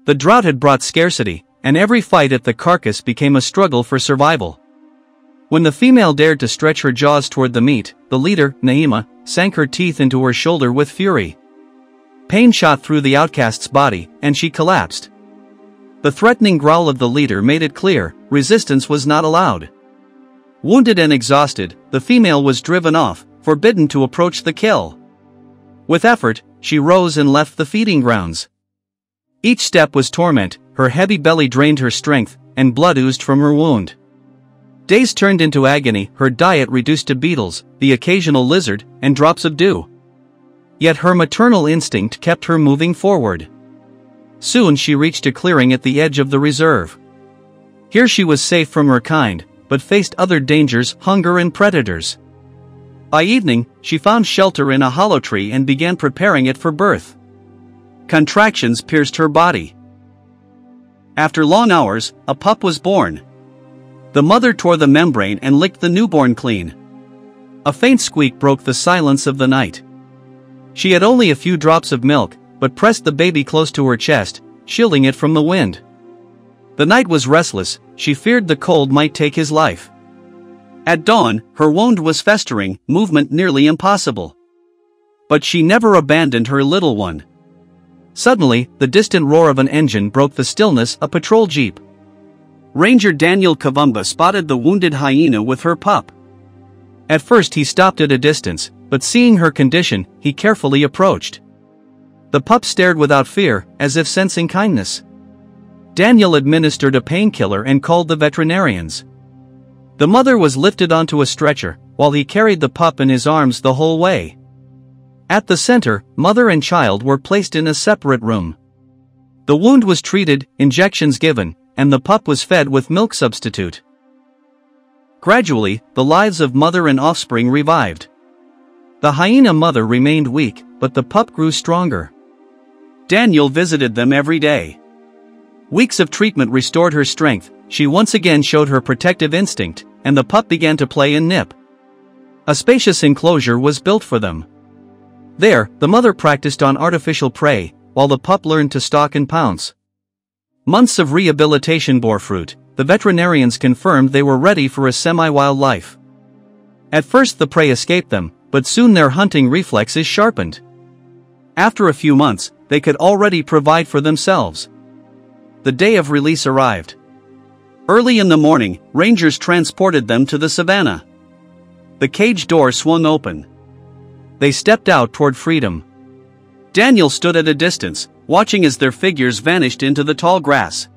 The drought had brought scarcity, and every fight at the carcass became a struggle for survival. When the female dared to stretch her jaws toward the meat, the leader, Naima, sank her teeth into her shoulder with fury. Pain shot through the outcast's body, and she collapsed. The threatening growl of the leader made it clear, resistance was not allowed. Wounded and exhausted, the female was driven off, forbidden to approach the kill. With effort, she rose and left the feeding grounds. Each step was torment, her heavy belly drained her strength, and blood oozed from her wound. Days turned into agony, her diet reduced to beetles, the occasional lizard, and drops of dew. Yet her maternal instinct kept her moving forward. Soon she reached a clearing at the edge of the reserve. Here she was safe from her kind, but faced other dangers, hunger and predators. By evening, she found shelter in a hollow tree and began preparing it for birth. Contractions pierced her body. After long hours, a pup was born. The mother tore the membrane and licked the newborn clean. A faint squeak broke the silence of the night. She had only a few drops of milk, but pressed the baby close to her chest, shielding it from the wind. The night was restless, she feared the cold might take his life. At dawn, her wound was festering, movement nearly impossible. But she never abandoned her little one. Suddenly, the distant roar of an engine broke the stillness. A patrol jeep. Ranger Daniel Kavumba spotted the wounded hyena with her pup. At first he stopped at a distance, but seeing her condition, he carefully approached. The pup stared without fear, as if sensing kindness. Daniel administered a painkiller and called the veterinarians. The mother was lifted onto a stretcher, while he carried the pup in his arms the whole way. At the center, mother and child were placed in a separate room. The wound was treated, injections given, and the pup was fed with milk substitute. Gradually, the lives of mother and offspring revived. The hyena mother remained weak, but the pup grew stronger. Daniel visited them every day. Weeks of treatment restored her strength, she once again showed her protective instinct, and the pup began to play and nip. A spacious enclosure was built for them. There, the mother practiced on artificial prey, while the pup learned to stalk and pounce. Months of rehabilitation bore fruit. The veterinarians confirmed they were ready for a semi-wild life. At first the prey escaped them, but soon their hunting reflexes sharpened. After a few months, they could already provide for themselves. The day of release arrived. Early in the morning, rangers transported them to the savannah. The cage door swung open. They stepped out toward freedom. Daniel stood at a distance, watching as their figures vanished into the tall grass.